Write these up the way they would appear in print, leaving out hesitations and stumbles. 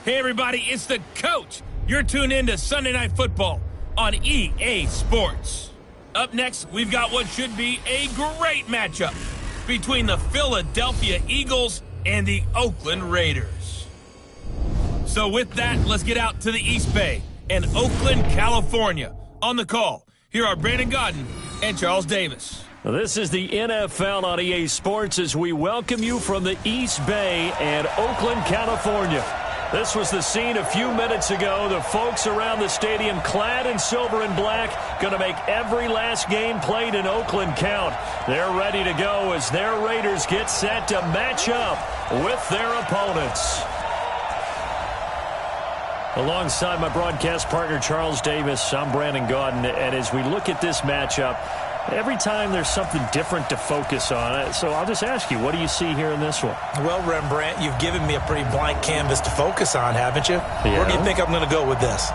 Hey, everybody, it's the coach. You're tuned in to Sunday Night Football on EA Sports. Up next, we've got what should be a great matchup between the Philadelphia Eagles and the Oakland Raiders. So with that, let's get out to the East Bay and Oakland, California. On the call, here are Brandon Godden and Charles Davis. This is the NFL on EA Sports as we welcome you from the East Bay and Oakland, California. This was the scene a few minutes ago. The folks around the stadium clad in silver and black going to make every last game played in Oakland count. They're ready to go as their Raiders get set to match up with their opponents. Alongside my broadcast partner Charles Davis, I'm Brandon Godden, and as we look at this matchup, every time there's something different to focus on. So I'll just ask you, what do you see here in this one? Well, Rembrandt, you've given me a pretty blank canvas to focus on, haven't you? Yeah. Where do you think I'm going to go with this?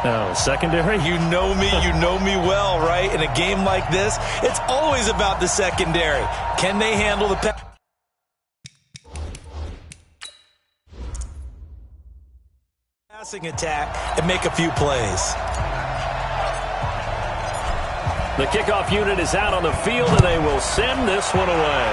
Oh, secondary? You know me well, right? In a game like this, it's always about the secondary. Can they handle the passing attack and make a few plays? The kickoff unit is out on the field, and they will send this one away.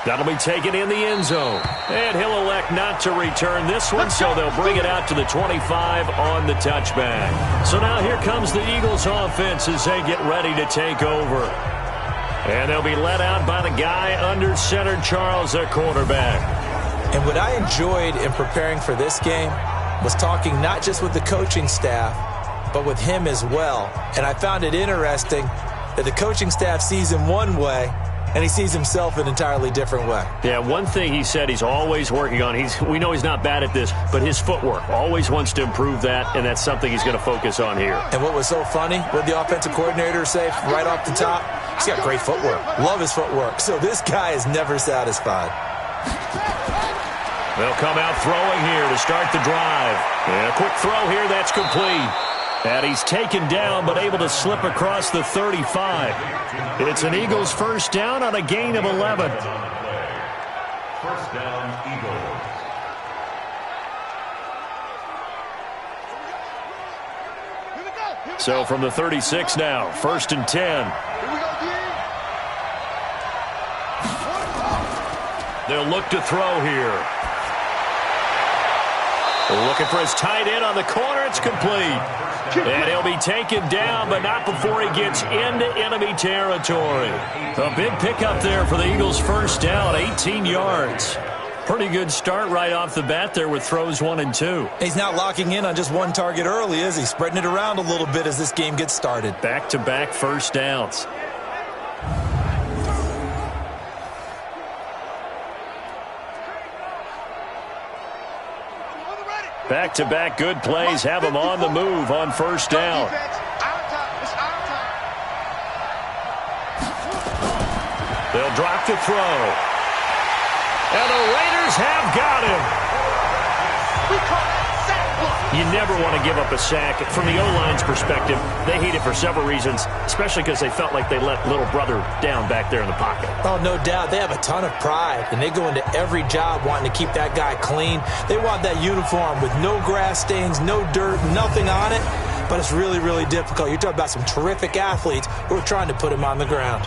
That'll be taken in the end zone. And he'll elect not to return this one, so they'll bring it out to the 25 on the touchback. So now here comes the Eagles offense as they get ready to take over. And they'll be led out by the guy under center, Charles, their quarterback. And what I enjoyed in preparing for this game was talking not just with the coaching staff, but with him as well. And I found it interesting that the coaching staff sees him one way, and he sees himself an entirely different way. Yeah, one thing he said he's always working on, we know he's not bad at this, but his footwork, always wants to improve that, and that's something he's going to focus on here. And what was so funny, what did the offensive coordinator say right off the top? He's got great footwork. Love his footwork. So this guy is never satisfied. They'll come out throwing here to start the drive. And a quick throw here, that's complete. And he's taken down, but able to slip across the 35. It's an Eagles first down on a gain of 11. First down, Eagles. So from the 36 now, 1st and 10. They'll look to throw here. Looking for his tight end on the corner. It's complete. And he'll be taken down, but not before he gets into enemy territory. A big pickup there for the Eagles first down, 18 yards. Pretty good start right off the bat there with throws 1 and 2. He's not locking in on just one target early, is he? Spreading it around a little bit as this game gets started. Back-to-back first downs. Back-to-back good plays have him on the move on first down. They'll drop the throw. And the Raiders have got him. You never want to give up a sack. From the O-line's perspective, they hate it for several reasons, especially because they felt like they let little brother down back there in the pocket. Oh, no doubt. They have a ton of pride, and they go into every job wanting to keep that guy clean. They want that uniform with no grass stains, no dirt, nothing on it, but it's really, really difficult. You're talking about some terrific athletes who are trying to put him on the ground.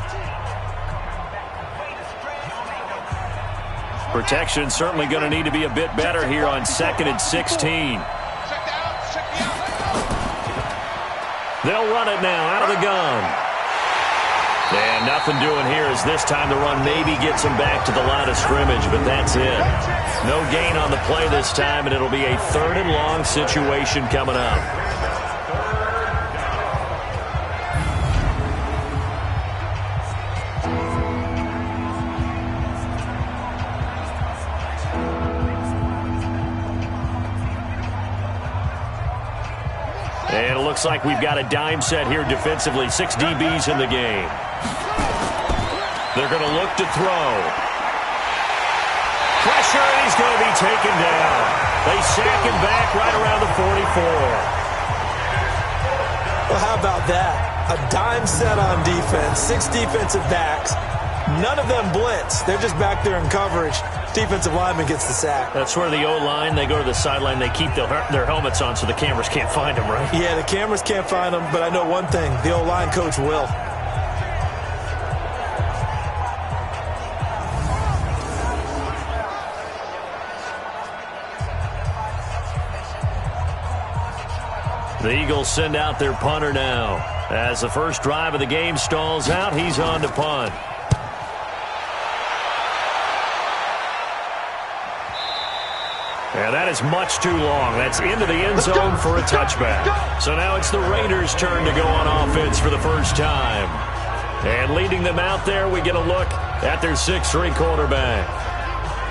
Protection certainly going to need to be a bit better here on 2nd and 16. They'll run it now out of the gun. And nothing doing here as this time the run maybe gets them back to the line of scrimmage, but that's it. No gain on the play this time, and it'll be a 3rd and long situation coming up. And it looks like we've got a dime set here defensively. 6 DBs in the game. They're going to look to throw. Pressure, and he's going to be taken down. They sack him back right around the 44. Well, how about that? A dime set on defense, 6 defensive backs, None of them blitz. They're just back there in coverage. Defensive lineman gets the sack. That's where the O-line, they go to the sideline, they keep their helmets on so the cameras can't find them, right? Yeah, the cameras can't find them, but I know one thing. The O-line coach will. The Eagles send out their punter now. As the first drive of the game stalls out, he's on to punt. And that is much too long. That's into the end zone for a touchback. So now it's the Raiders' turn to go on offense for the first time. And leading them out there, we get a look at their 6'3" quarterback.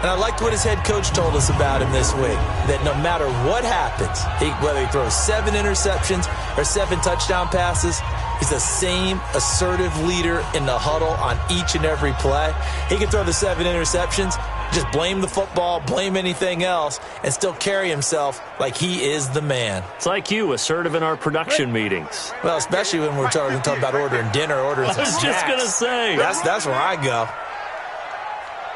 And I liked what his head coach told us about him this week, that no matter what happens, whether he throws 7 interceptions or 7 touchdown passes, he's the same assertive leader in the huddle on each and every play. He can throw the 7 interceptions, just blame the football, blame anything else, and still carry himself like he is the man. It's like you, assertive in our production meetings. Well, especially when we're talking about ordering dinner, ordering some snacks. I was just going to say. That's where I go.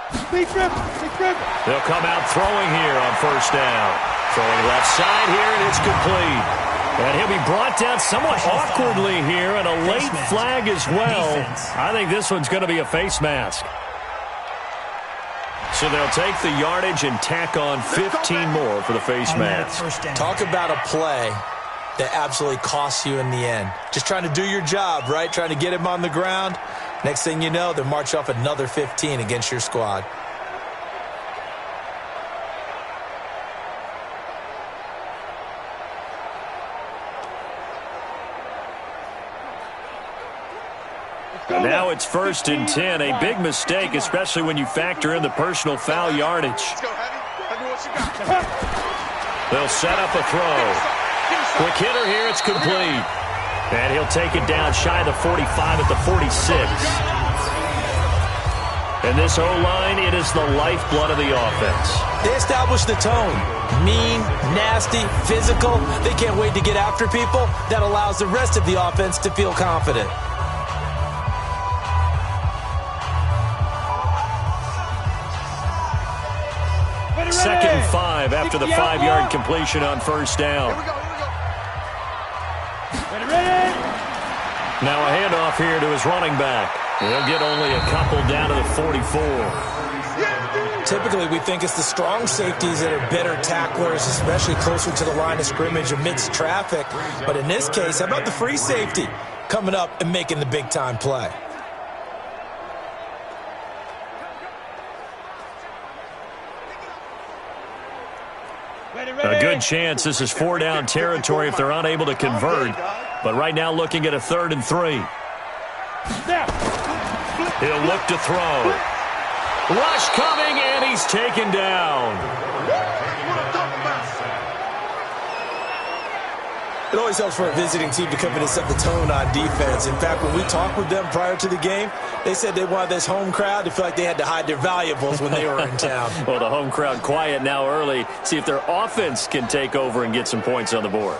They'll come out throwing here on first down. Throwing left side here, and it's complete. And he'll be brought down somewhat awkwardly here, and a late flag as well. I think this one's going to be a face mask. So they'll take the yardage and tack on 15 more for the face mask. Talk about a play that absolutely costs you in the end. Just trying to do your job, right? Trying to get him on the ground. Next thing you know, they'll march off another 15 against your squad. Now it's 1st and 10. A big mistake, especially when you factor in the personal foul yardage. They'll set up a throw. Quick hitter here, it's complete. And he'll take it down shy of the 45 at the 46. And this O-line, it is the lifeblood of the offense. They establish the tone. Mean, nasty, physical. They can't wait to get after people. That allows the rest of the offense to feel confident. Second and 5 after the 5-yard completion on first down. Now a handoff here to his running back. He'll get only a couple down to the 44. Typically, we think it's the strong safeties that are better tacklers, especially closer to the line of scrimmage amidst traffic. But in this case, how about the free safety coming up and making the big-time play? A good chance this is 4-down territory if they're unable to convert. But right now looking at a 3rd and 3. He'll look to throw. Rush coming, and he's taken down. It always helps for a visiting team to come in and set the tone on defense. In fact, when we talked with them prior to the game, they said they wanted this home crowd to feel like they had to hide their valuables when they were in town. Well, the home crowd quiet now early. See if their offense can take over and get some points on the board.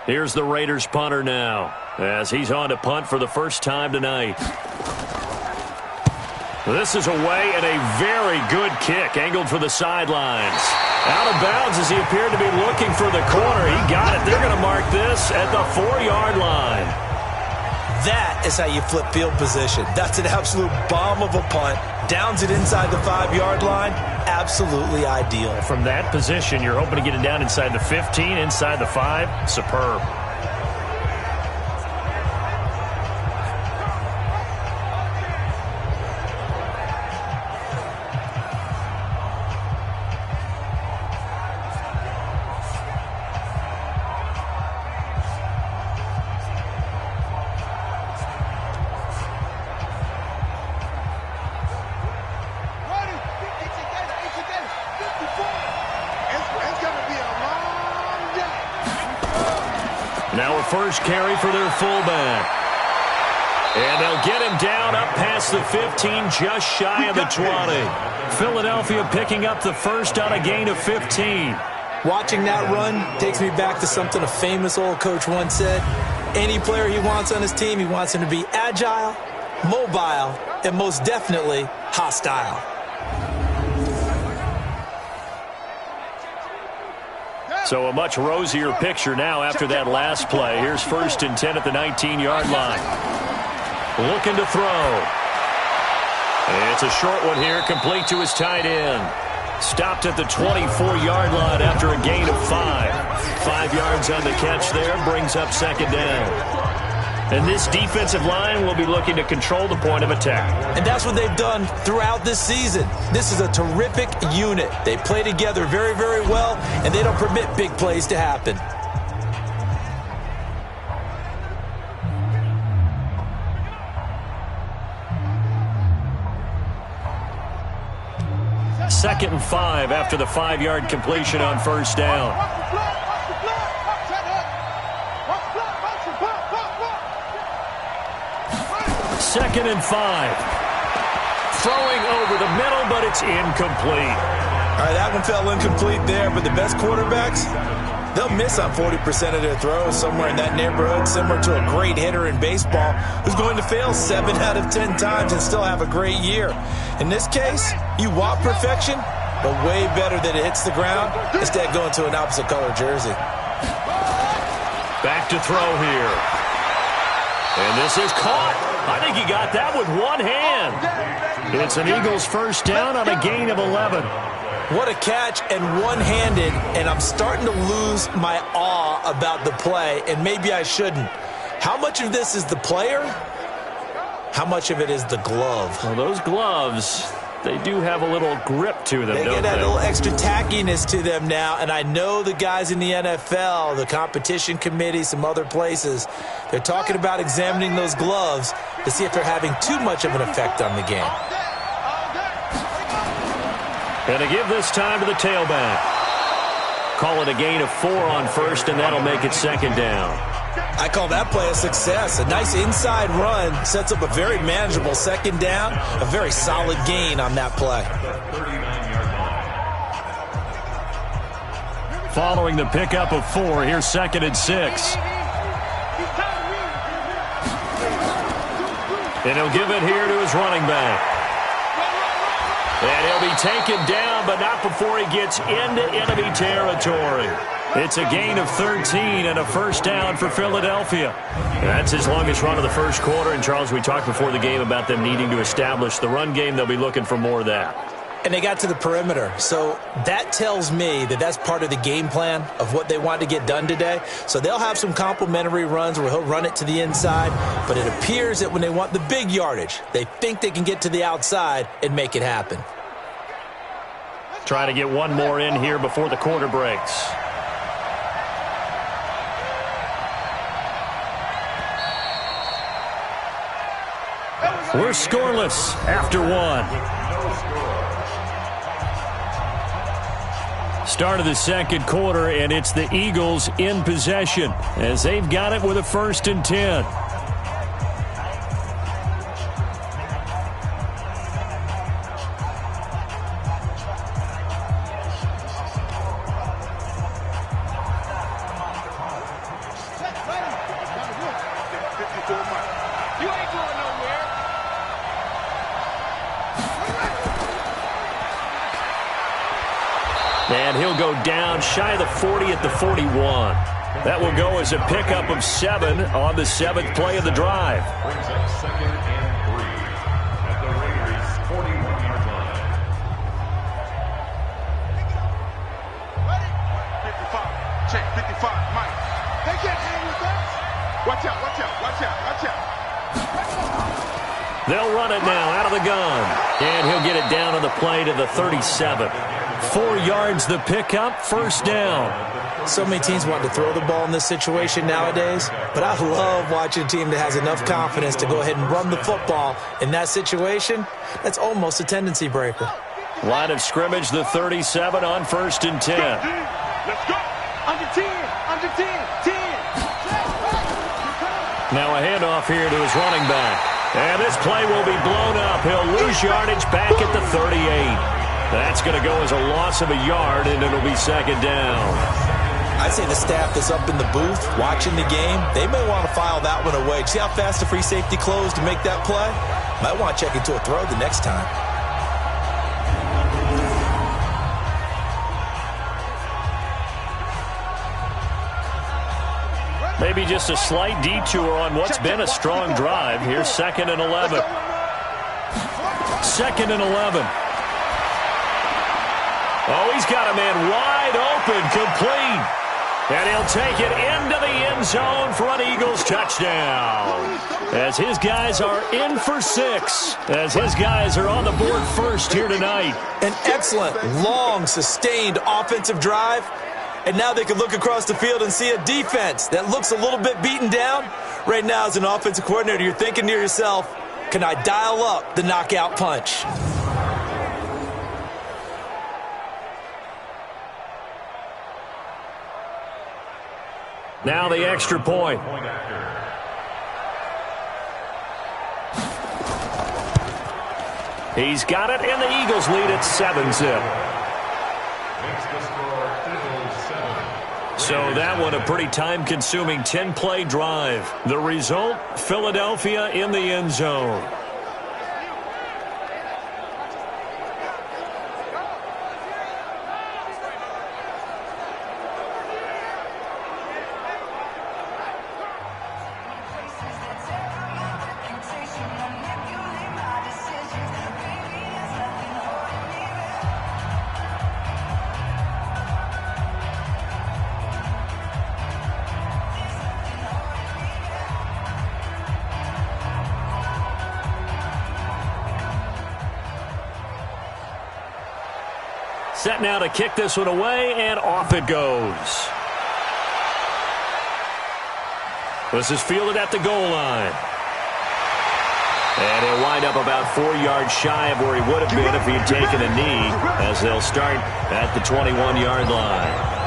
Here's the Raiders punter now, as he's on to punt for the first time tonight. This is away and a very good kick, angled for the sidelines. Out of bounds as he appeared to be looking for the corner. He got it. They're going to mark this at the 4-yard line. That is how you flip field position. That's an absolute bomb of a punt. Downs it inside the 5-yard line. Absolutely ideal. From that position, you're hoping to get it down inside the 15, inside the 5. Superb. Now a first carry for their fullback. And they'll get him down up past the 15, just shy of the 20. Philadelphia picking up the first on a gain of 15. Watching that run takes me back to something a famous old coach once said. Any player he wants on his team, he wants him to be agile, mobile, and most definitely hostile. So a much rosier picture now after that last play. Here's 1st and 10 at the 19-yard line. Looking to throw. It's a short one here, complete to his tight end. Stopped at the 24-yard line after a gain of 5. 5 yards on the catch there, brings up 2nd down. And this defensive line will be looking to control the point of attack. And that's what they've done throughout this season. This is a terrific unit. They play together very, very well, and they don't permit big plays to happen. Second and 5 after the 5-yard completion on 1st down. Second and 5. Throwing over the middle, but it's incomplete. All right, that one fell incomplete there, but the best quarterbacks, they'll miss on 40% of their throws, somewhere in that neighborhood, similar to a great hitter in baseball who's going to fail 7 out of 10 times and still have a great year. In this case, you want perfection, but way better that it hits the ground instead of going to an opposite color jersey. Back to throw here. And this is caught. I think he got that with one hand. It's an Eagles first down on a gain of 11. What a catch, and one-handed, and I'm starting to lose my awe about the play, and maybe I shouldn't. How much of this is the player? How much of it is the glove? Well, those gloves, they do have a little grip to them, They don't get that they? little extra tackiness to them now, and I know the guys in the NFL, the competition committee, some other places, they're talking about examining those gloves to see if they're having too much of an effect on the game. And to give this time to the tailback. Call it a gain of 4 on 1st, and that'll make it 2nd down. I call that play a success. A nice inside run sets up a very manageable 2nd down, a very solid gain on that play. Following the pickup of 4, here's 2nd and 6. And he'll give it here to his running back. And he'll be taken down, but not before he gets into enemy territory. It's a gain of 13 and a first down for Philadelphia. That's his longest run of the first quarter. And, Charles, we talked before the game about them needing to establish the run game. They'll be looking for more of that. And they got to the perimeter. So that tells me that that's part of the game plan of what they want to get done today. So they'll have some complimentary runs where he'll run it to the inside. But it appears that when they want the big yardage, they think they can get to the outside and make it happen. Trying to get one more in here before the quarter breaks. We're scoreless after 1. Start of the second quarter, and it's the Eagles in possession as they've got it with a 1st and 10. And he'll go down shy of the 40 at the 41. That will go as a pickup of 7 on the 7th play of the drive. Brings up 2nd and 3 at the Raiders' 41-yard line. Ready? 55. Check 55. Mike. They can't hang with us. Watch out, watch out, watch out, watch out. They'll run it now out of the gun. And he'll get it down on the play to the 37. 4 yards the pickup, first down. So many teams want to throw the ball in this situation nowadays, but I love watching a team that has enough confidence to go ahead and run the football in that situation. That's almost a tendency breaker. Line of scrimmage, the 37 on 1st and 10. Let's go. Under 10, under 10, 10. Now a handoff here to his running back. And this play will be blown up. He'll lose yardage back at the 38. That's going to go as a loss of a yard, and it'll be second down. I'd say the staff that's up in the booth watching the game, they may want to file that one away. See how fast the free safety closed to make that play? Might want to check into a throw the next time. Maybe just a slight detour on what's been a strong drive. Here's 2nd and 11. 2nd and 11. Oh, he's got a man wide open, complete. And he'll take it into the end zone for an Eagles touchdown. As his guys are in for 6. As his guys are on the board first here tonight. An excellent, long, sustained offensive drive. And now they can look across the field and see a defense that looks a little bit beaten down. Right now, as an offensive coordinator, you're thinking to yourself, can I dial up the knockout punch? Now the extra point. He's got it, and the Eagles lead at 7-zip. So that one a pretty time-consuming 10-play drive. The result, Philadelphia in the end zone. Set now to kick this one away, and off it goes. This is fielded at the goal line. And he'll wind up about 4 yards shy of where he would have been if he had taken a knee, as they'll start at the 21-yard line.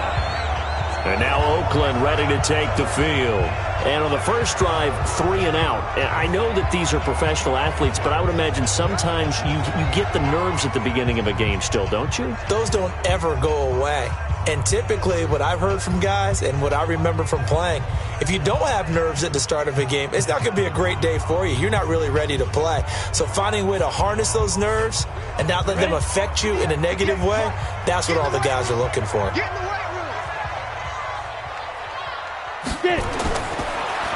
And now Oakland ready to take the field. And on the first drive, 3 and out. And I know that these are professional athletes, but I would imagine sometimes you get the nerves at the beginning of a game still, don't you? Those don't ever go away. And typically what I've heard from guys and what I remember from playing, if you don't have nerves at the start of a game, it's not going to be a great day for you. You're not really ready to play. So finding a way to harness those nerves and not let them affect you in a negative way, that's what all the guys are looking for.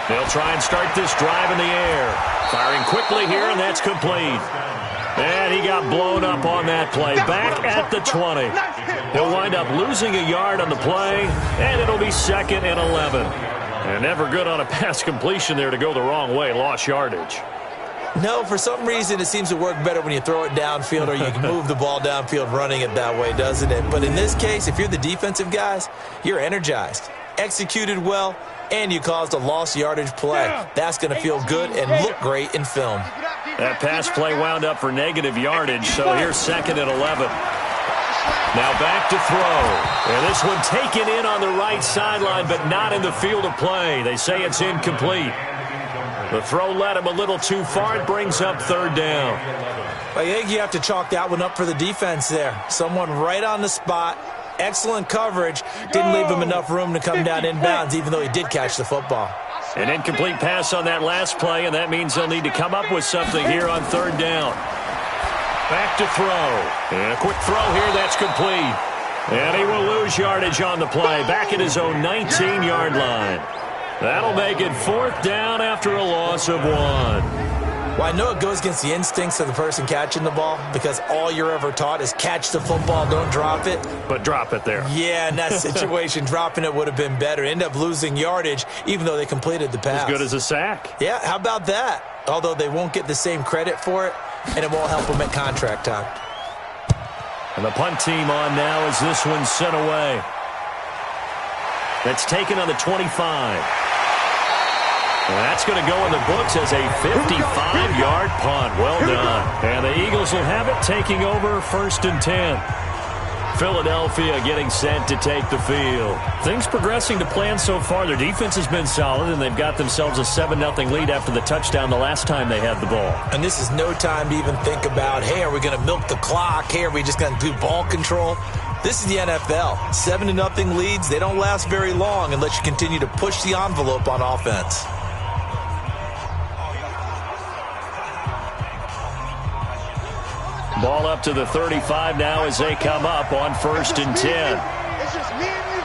They'll try and start this drive in the air. Firing quickly here, and that's complete. And he got blown up on that play. Back at the 20. He'll wind up losing a yard on the play, and it'll be 2nd and 11. And never good on a pass completion there to go the wrong way. Lost yardage. No, for some reason it seems to work better when you throw it downfield or you can move the ball downfield running it that way, doesn't it? But in this case, if you're the defensive guys, you're energized, executed well, and you caused a lost yardage play. That's going to feel good and look great in film. That pass play wound up for negative yardage, so here's 2nd and 11. Now back to throw. And this one taken in on the right sideline, but not in the field of play. They say it's incomplete. The throw led him a little too far. It brings up 3rd down. I think you have to chalk that one up for the defense there. Someone right on the spot. Excellent coverage. Didn't leave him enough room to come down inbounds, even though he did catch the football. An incomplete pass on that last play, and that means they'll need to come up with something here on 3rd down. Back to throw. And a quick throw here, that's complete. And he will lose yardage on the play, back at his own 19-yard line. That'll make it 4th down after a loss of 1. Well, I know it goes against the instincts of the person catching the ball because all you're ever taught is catch the football, don't drop it. But drop it there. Yeah, in that situation, dropping it would have been better. End up losing yardage, even though they completed the pass. As good as a sack. Yeah, how about that? Although they won't get the same credit for it, and it won't help them at contract time. And the punt team on now as this one's sent away. That's taken on the 25. And that's going to go in the books as a 55-yard punt. Well done. And the Eagles will have it, taking over 1st and 10. Philadelphia getting set to take the field. Things progressing to plan so far. Their defense has been solid, and they've got themselves a 7-0 lead after the touchdown the last time they had the ball. And this is no time to even think about, hey, are we going to milk the clock? Hey, are we just going to do ball control? This is the NFL. 7-0 leads, they don't last very long unless you continue to push the envelope on offense. Ball up to the 35 now as they come up on 1st and 10. It's just me and you.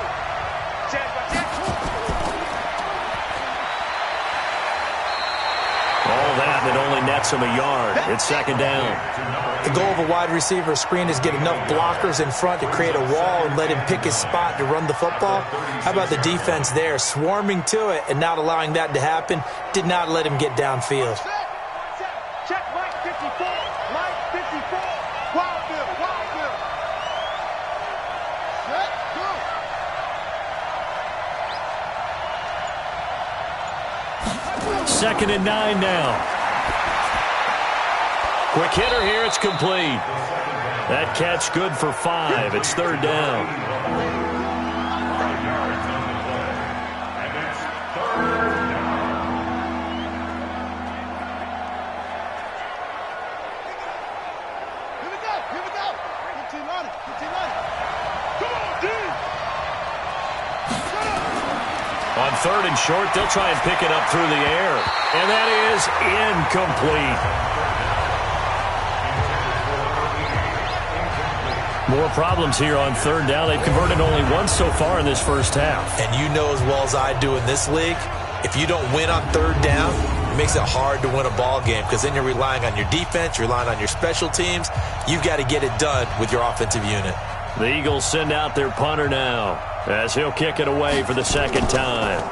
All that only nets him a yard. It's 2nd down. The goal of a wide receiver screen is get enough blockers in front to create a wall and let him pick his spot to run the football. How about the defense there, swarming to it and not allowing that to happen? Did not let him get downfield. Check Mike 54. Mike 54. Wild Bill. Wild Bill. Set. Go. 2nd and 9 now. Quick hitter here. It's complete. That catch good for 5. It's 3rd down. And it's 3rd down. Here we go. Here we go. 15 on it. 15 on it. Come on, D. On 3rd and short, they'll try and pick it up through the air. And that is incomplete. More problems here on 3rd down. They've converted only once so far in this first half. And you know as well as I do in this league, if you don't win on 3rd down, it makes it hard to win a ball game because then you're relying on your defense, you're relying on your special teams. You've got to get it done with your offensive unit. The Eagles send out their punter now as he'll kick it away for the 2nd time.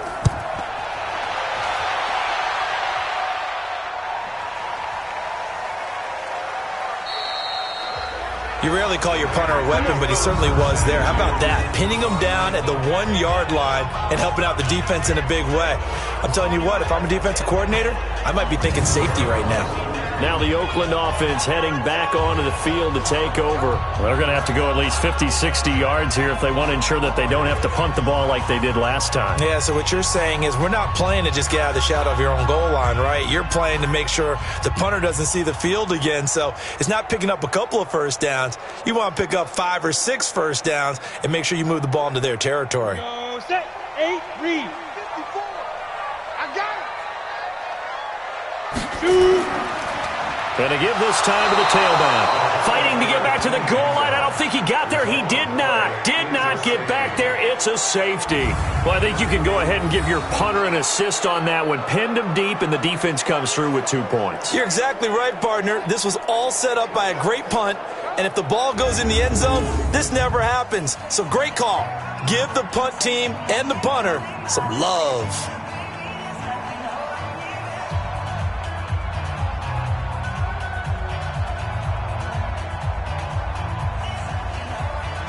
You rarely call your punter a weapon, but he certainly was there. How about that? Pinning him down at the 1-yard line and helping out the defense in a big way. I'm telling you what, if I'm a defensive coordinator, I might be thinking safety right now. Now the Oakland offense heading back onto the field to take over. They're going to have to go at least 50, 60 yards here if they want to ensure that they don't have to punt the ball like they did last time. Yeah, so what you're saying is we're not playing to just get out of the shadow of your own goal line, right? You're playing to make sure the punter doesn't see the field again. So it's not picking up a couple of first downs. You want to pick up 5 or 6 first downs and make sure you move the ball into their territory. Go set. 8, read. 54. I got it. Shoot. Going to give this time to the tailback. Fighting to get back to the goal line. I don't think he got there. He did not. Did not get back there. It's a safety. Well, I think you can go ahead and give your punter an assist on that one. Pinned him deep, and the defense comes through with 2 points. You're exactly right, partner. This was all set up by a great punt, and if the ball goes in the end zone, this never happens. So great call. Give the punt team and the punter some love.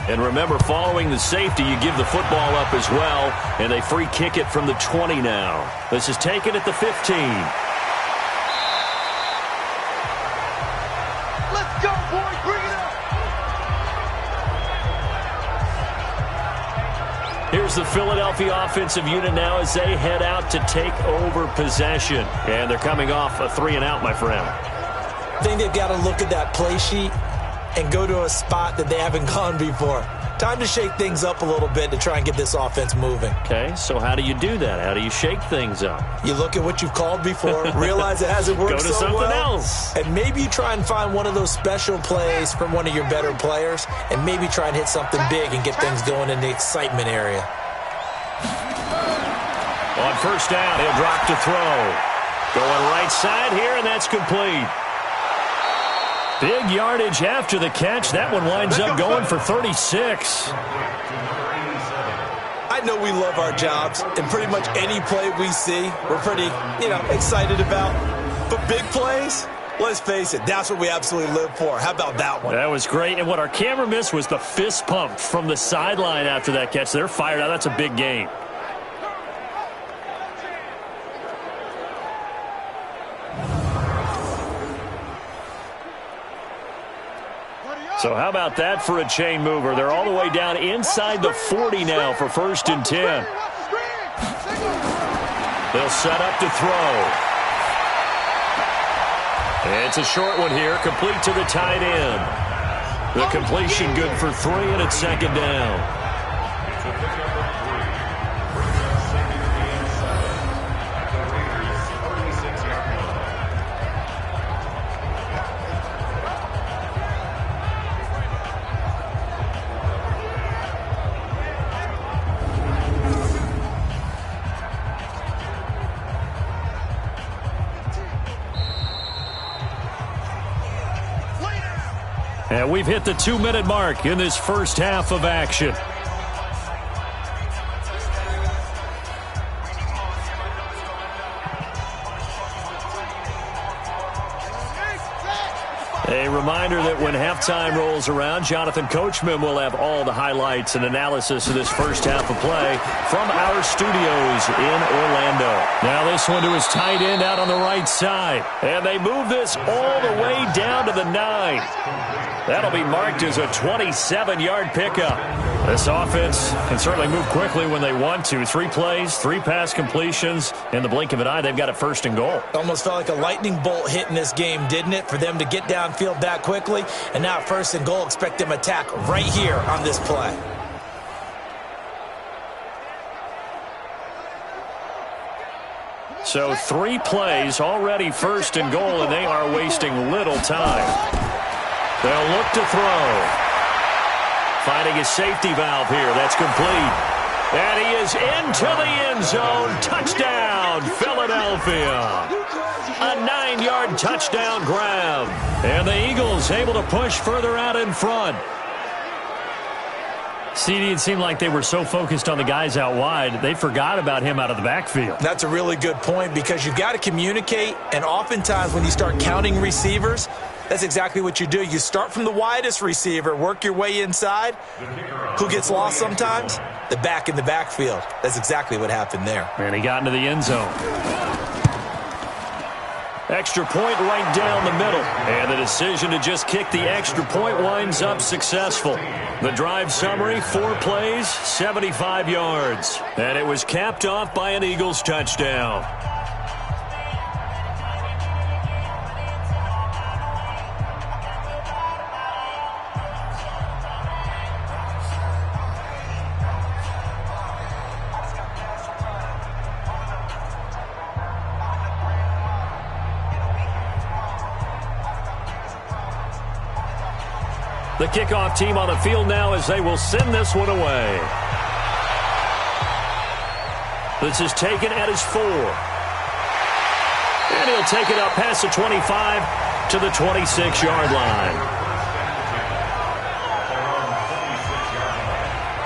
And remember, following the safety, you give the football up as well, and they free kick it from the 20 now. This is taken at the 15. Let's go, boys. Bring it up. Here's the Philadelphia offensive unit now as they head out to take over possession. And they're coming off a 3-and-out, my friend. I think they've got to look at that play sheet and go to a spot that they haven't gone before. Time to shake things up a little bit to try and get this offense moving. Okay, so how do you do that? How do you shake things up? You look at what you've called before, realize it hasn't worked Go to so something well, else. and maybe you try and find one of those special plays from one of your better players, and maybe try and hit something big and get things going in the excitement area. On 1st down, he'll drop to throw. Going right side here, and that's complete. Big yardage after the catch. That one winds up going for 36. I know we love our jobs, and pretty much any play we see, we're pretty, excited about. But big plays, let's face it, that's what we absolutely live for. How about that one? That was great, and what our camera missed was the fist pump from the sideline after that catch. They're fired out. That's a big game. So how about that for a chain mover? They're all the way down inside the 40 now for 1st and 10. They'll set up to throw. It's a short one here, complete to the tight end. The completion good for 3, and it's 2nd down. And we've hit the 2-minute mark in this first half of action. A reminder that when halftime rolls around, Jonathan Coachman will have all the highlights and analysis of this first half of play from our studios in Orlando. Now this one to his tight end out on the right side. And they move this all the way down to the 9. That'll be marked as a 27-yard pickup. This offense can certainly move quickly when they want to. 3 plays, 3 pass completions. In the blink of an eye, they've got it 1st and goal. Almost felt like a lightning bolt hit in this game, didn't it? For them to get downfield that quickly. And now 1st and goal, expect them to attack right here on this play. So 3 plays, already 1st and goal, and they are wasting little time. They'll look to throw. Finding his safety valve here. That's complete. And he is into the end zone. Touchdown, Philadelphia. A 9-yard touchdown grab. And the Eagles able to push further out in front. CD, it seemed like they were so focused on the guys out wide, they forgot about him out of the backfield. That's a really good point because you've got to communicate, and oftentimes when you start counting receivers, that's exactly what you do. You start from the widest receiver, work your way inside. Who gets lost sometimes? The back in the backfield. That's exactly what happened there. And he got into the end zone. Extra point right down the middle. And the decision to just kick the extra point winds up successful. The drive summary, 4 plays, 75 yards. And it was capped off by an Eagles touchdown. The kickoff team on the field now as they will send this one away. This is taken at his 4. And he'll take it up past the 25 to the 26-yard line.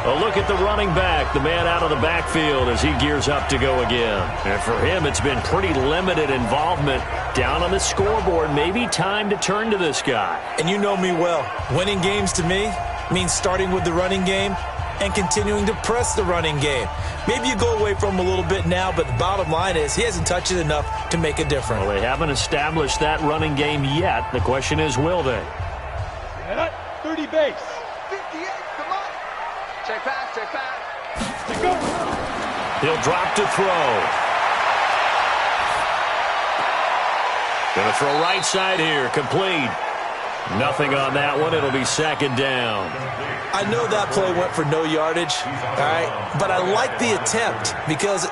A look at the running back, the man out of the backfield as he gears up to go again. And for him, it's been pretty limited involvement down on the scoreboard. Maybe time to turn to this guy. And you know me well. Winning games to me means starting with the running game and continuing to press the running game. Maybe you go away from him a little bit now, but the bottom line is he hasn't touched it enough to make a difference. Well, they haven't established that running game yet. The question is, will they? 30 base. 58, come on. Check pass, check pass. Go. He'll drop to throw. Gonna throw right side here, complete. Nothing on that one. It'll be 2nd down. I know that play went for no yardage, all right, but I like the attempt because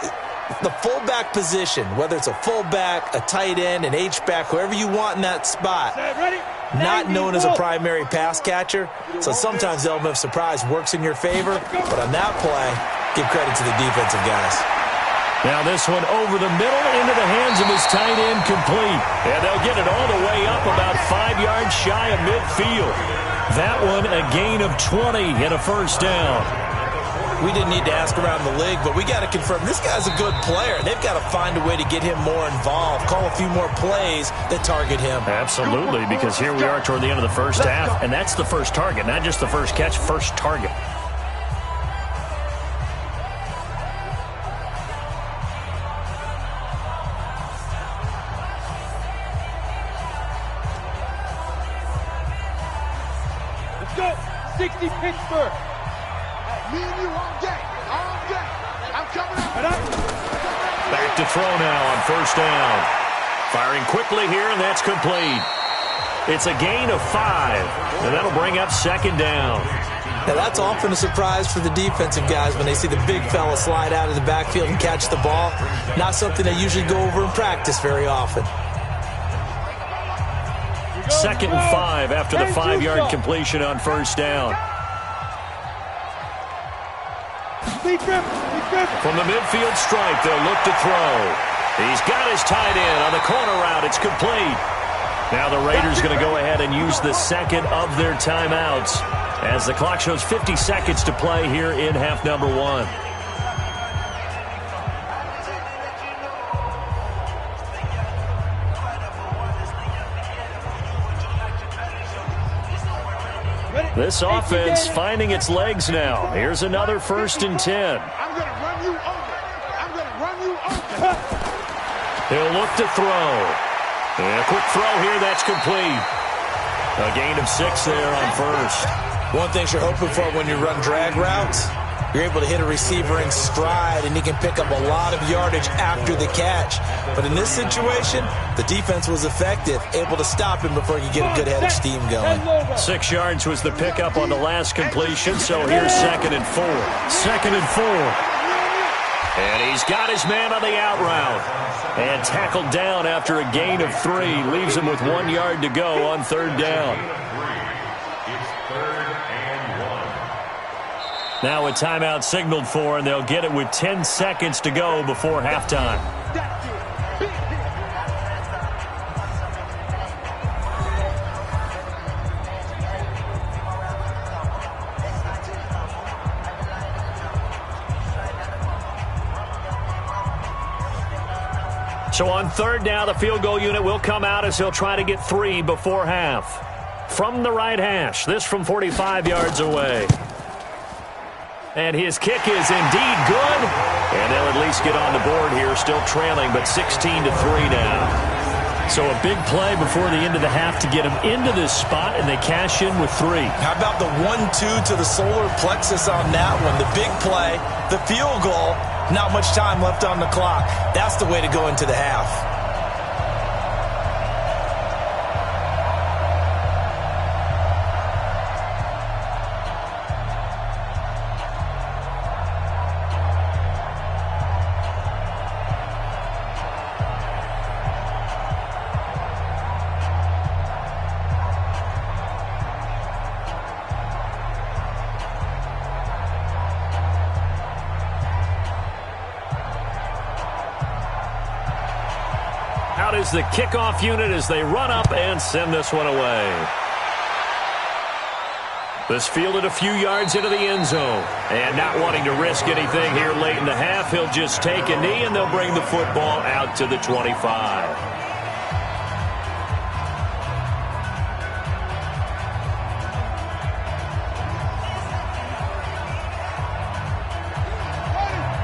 the fullback position, whether it's a fullback, a tight end, an H-back, whoever you want in that spot, not known as a primary pass catcher, so sometimes the element of surprise works in your favor, but on that play, give credit to the defensive guys. Now this one over the middle into the hands of his tight end, complete. And they'll get it all the way up about 5 yards shy of midfield. That one a gain of 20 and a 1st down. We didn't need to ask around the league, but we got to confirm this guy's a good player. They've got to find a way to get him more involved, call a few more plays that target him. Absolutely, because here we are toward the end of the first half, and that's the first target, not just the first catch, first target. 60 Pittsburgh. Me and you all day. All day. I'm coming up. Back to throw now on first down. Firing quickly here, and that's complete. It's a gain of 5, and that'll bring up second down. Now, that's often a surprise for the defensive guys when they see the big fella slide out of the backfield and catch the ball. Not something they usually go over in practice very often. 2nd and 5 after the 5-yard completion on first down. From the midfield stripe, they'll look to throw. He's got his tight end on the corner route. It's complete. Now the Raiders going to go ahead and use the second of their timeouts as the clock shows 50 seconds to play here in half number 1. This offense finding its legs now. Here's another 1st and 10. I'm going to run you over. I'm going to run you over. He'll look to throw. And a quick throw here, that's complete. A gain of 6 there on first. One thing you're hoping for when you run drag routes, you're able to hit a receiver in stride, and he can pick up a lot of yardage after the catch. But in this situation, the defense was effective, able to stop him before he could get a good head of steam going. 6 yards was the pickup on the last completion, so here's 2nd and 4. 2nd and 4. And he's got his man on the out route. And tackled down after a gain of 3. Leaves him with 1 yard to go on 3rd down. It's 3rd and 1. Now a timeout signaled for, and they'll get it with 10 seconds to go before halftime. So on 3rd down, the field goal unit will come out as he'll try to get 3 before half. From the right hash, this from 45 yards away. And his kick is indeed good. And they'll at least get on the board here, still trailing, but 16-3 now. So a big play before the end of the half to get him into this spot, and they cash in with 3. How about the 1-2 to the solar plexus on that one? The big play, the field goal, not much time left on the clock. That's the way to go into the half. Out is the kickoff unit as they run up and send this one away. This fielded a few yards into the end zone. And not wanting to risk anything here late in the half, he'll just take a knee and they'll bring the football out to the 25.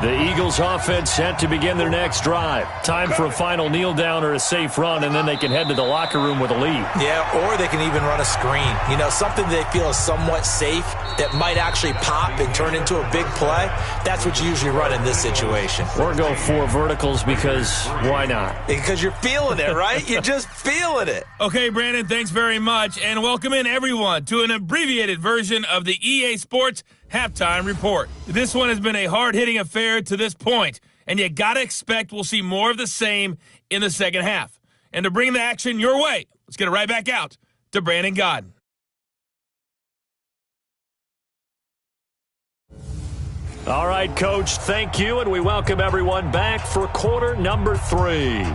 The Eagles offense set to begin their next drive. Time for a final kneel down or a safe run, and then they can head to the locker room with a lead. Yeah, or they can even run a screen. You know, something they feel is somewhat safe that might actually pop and turn into a big play. That's what you usually run in this situation. Or go 4 verticals because why not? Because you're feeling it, right? You're just feeling it. Okay, Brandon, thanks very much. And welcome in, everyone, to an abbreviated version of the EA Sports Halftime Report. This one has been a hard-hitting affair to this point, and you got to expect we'll see more of the same in the second half. And to bring the action your way, let's get it right back out to Brandon Godden. All right, Coach, thank you, and we welcome everyone back for quarter number 3.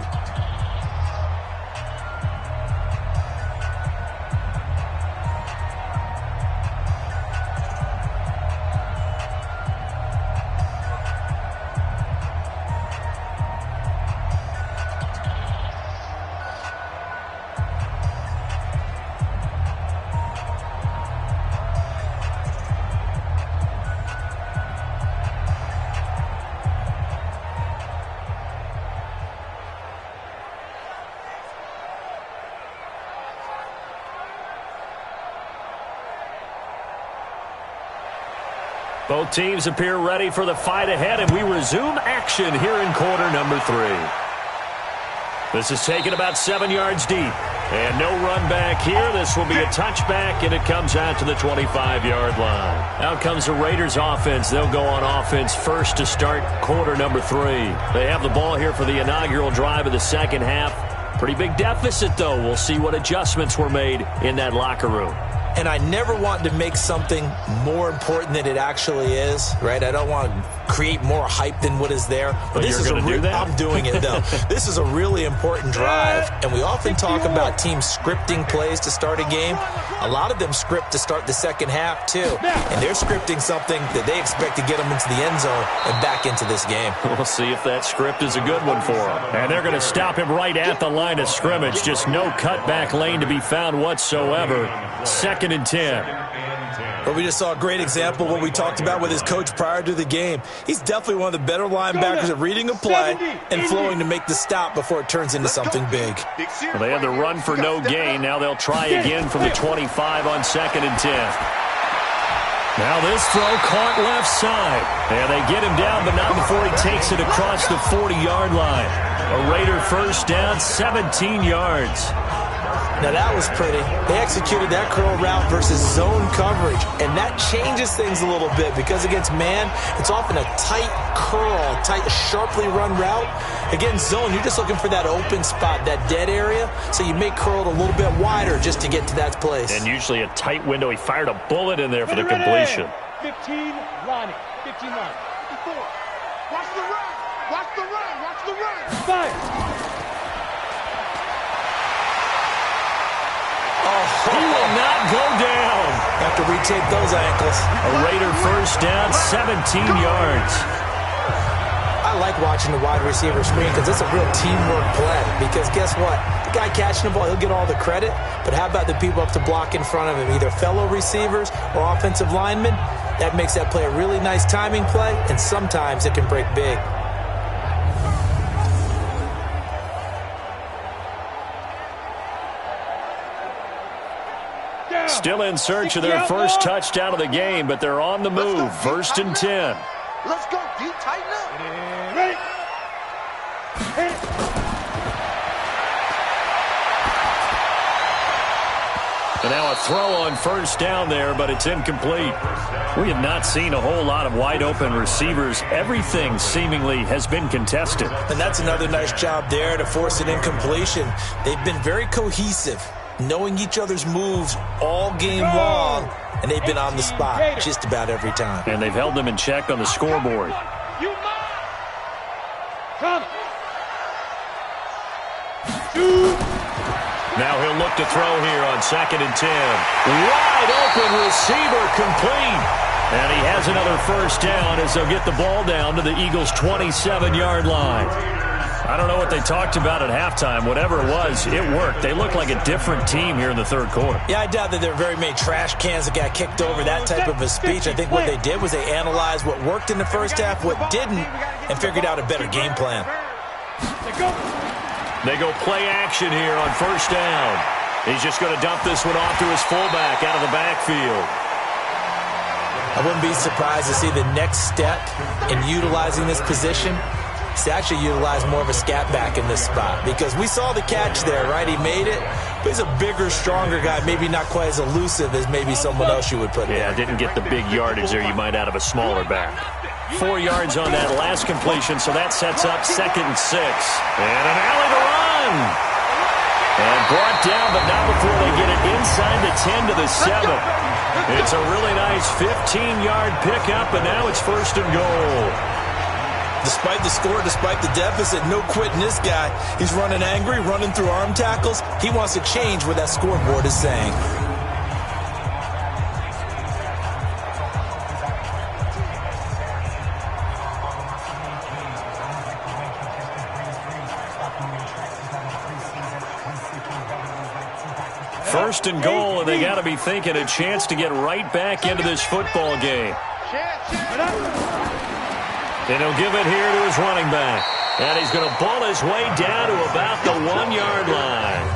Both teams appear ready for the fight ahead, and we resume action here in quarter number 3. This is taken about 7 yards deep. And no run back here. This will be a touchback, and it comes out to the 25-yard line. Out comes the Raiders offense. They'll go on offense first to start quarter number 3. They have the ball here for the inaugural drive of the second half. Pretty big deficit, though. We'll see what adjustments were made in that locker room. And I never want to make something more important than it actually is, right? I don't want to create more hype than what is there. But this you're going to do that? I'm doing it, though. This is a really important drive, and we often talk about teams scripting plays to start a game. A lot of them script to start the second half, too. And they're scripting something that they expect to get them into the end zone and back into this game. We'll see if that script is a good one for them. And they're going to stop him right at the line of scrimmage. Just no cutback lane to be found whatsoever. 2nd and 10. But we just saw a great example of what we talked about with his coach prior to the game. He's definitely one of the better linebackers at reading a play and flowing to make the stop before it turns into something big. Well, they had the run for no gain. Now they'll try again from the 25 on 2nd and 10. Now this throw caught left side. And they get him down, but not before he takes it across the 40-yard line. A Raider first down, 17 yards. Now that was pretty. They executed that curl route versus zone coverage, and that changes things a little bit because against man, it's often a tight curl, tight, sharply run route. Against zone, you're just looking for that open spot, that dead area, so you make curl a little bit wider just to get to that place. And usually a tight window. He fired a bullet in there for the completion. 15 lining. 15 lining. 54. Watch the run. Watch the run. Watch the run. 5. He will not go down. Have to retake those ankles. A Raider first down, 17 yards. I like watching the wide receiver screen because it's a real teamwork play. Because guess what? The guy catching the ball, he'll get all the credit. But how about the people up to block in front of him, either fellow receivers or offensive linemen? That makes that play a really nice timing play, and sometimes it can break big. Still in search of their first touchdown of the game, but they're on the move. 1st and 10. Let's go, D. Tighten up. Ready. And now a throw on first down there, but it's incomplete. We have not seen a whole lot of wide open receivers. Everything seemingly has been contested. And that's another nice job there to force an incompletion. They've been very cohesive, knowing each other's moves all game long, and they've been on the spot just about every time. And they've held them in check on the scoreboard. Come. 2. Now he'll look to throw here on 2nd and 10. Wide open receiver complete. And he has another first down as they'll get the ball down to the Eagles' 27-yard line. I don't know what they talked about at halftime. Whatever it was, it worked. They look like a different team here in the third quarter. Yeah, I doubt that there are very many trash cans that got kicked over, that type of a speech. I think what they did was they analyzed what worked in the first half, what didn't, and figured out a better game plan. They go play action here on first down. He's just going to dump this one off to his fullback out of the backfield. I wouldn't be surprised to see the next step in utilizing this position is to actually utilize more of a scat back in this spot, because we saw the catch there, right? He made it, but he's a bigger, stronger guy, maybe not quite as elusive as maybe someone else you would put there. Yeah, didn't get the big yardage there you might out of a smaller back. 4 yards on that last completion, so that sets up 2nd and 6. And an alley to run. And brought down, but not before they get it inside the 10 to the 7. It's a really nice 15-yard pickup, and now it's 1st and goal. Despite the score, despite the deficit, no quitting this guy. He's running angry, running through arm tackles. He wants to change what that scoreboard is saying. First and goal, and they got to be thinking a chance to get right back into this football game. And he'll give it here to his running back. And he's going to ball his way down to about the 1-yard line.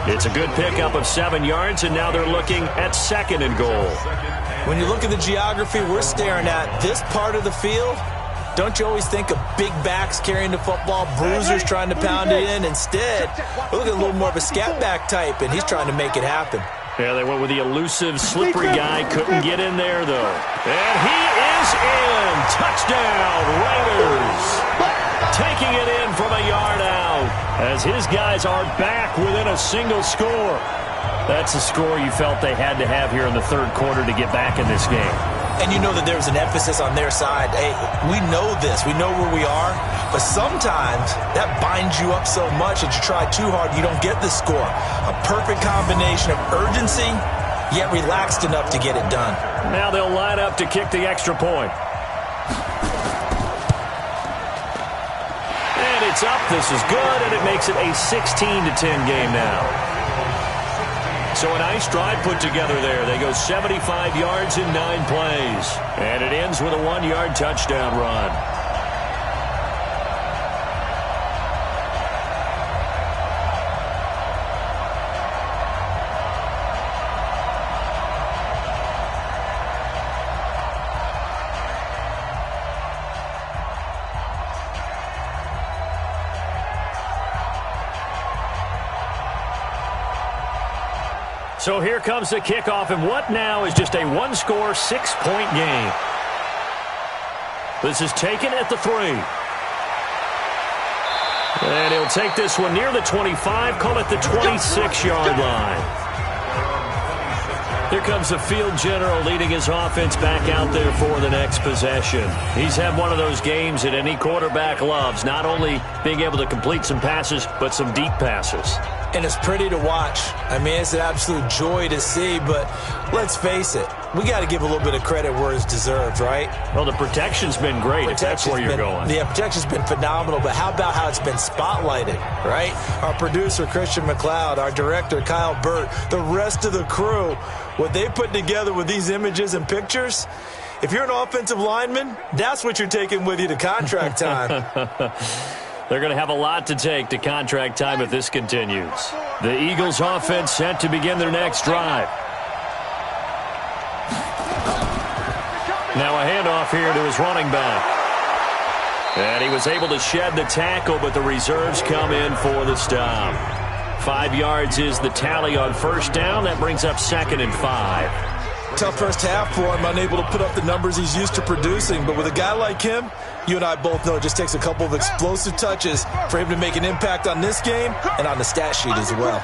It's a good pickup of 7 yards, and now they're looking at 2nd and goal. When you look at the geography we're staring at, this part of the field, don't you always think of big backs carrying the football, bruisers trying to pound it in? Instead, we're looking at a little more of a scat back type, and he's trying to make it happen. Yeah, they went with the elusive, slippery guy. Couldn't get in there, though. And he is in. Touchdown, Raiders. Taking it in from a yard out as his guys are back within a single score. That's a score you felt they had to have here in the 3rd quarter to get back in this game. And you know that there was an emphasis on their side. Hey, we know this. We know where we are. But sometimes that binds you up so much that you try too hard, you don't get the score. A perfect combination of urgency, yet relaxed enough to get it done. Now they'll line up to kick the extra point. And it's up. This is good, and it makes it a 16-10 game now. So a nice drive put together there. They go 75 yards in 9 plays. And it ends with a 1-yard touchdown run. So here comes the kickoff, and what now is just a 1-score, 6-point game. This is taken at the 3. And he'll take this one near the 25, call it the 26-yard line. Here comes the field general leading his offense back out there for the next possession. He's had one of those games that any quarterback loves, not only being able to complete some passes, but some deep passes. And it's pretty to watch. I mean, it's an absolute joy to see, but let's face it, we got to give a little bit of credit where it's deserved, right? Well, the protection's been great, if that's where you're going. Yeah, protection's been phenomenal, but how about how it's been spotlighted, right? Our producer, Christian McLeod, our director, Kyle Burt, the rest of the crew, what they put together with these images and pictures, if you're an offensive lineman, that's what you're taking with you to contract time. They're going to have a lot to take to contract time if this continues. The Eagles offense set to begin their next drive. Now a handoff here to his running back. And he was able to shed the tackle, but the reserves come in for the stop. 5 yards is the tally on first down. That brings up 2nd and 5. Tough first half for him, unable to put up the numbers he's used to producing. But with a guy like him, you and I both know it just takes a couple of explosive touches for him to make an impact on this game and on the stat sheet as well.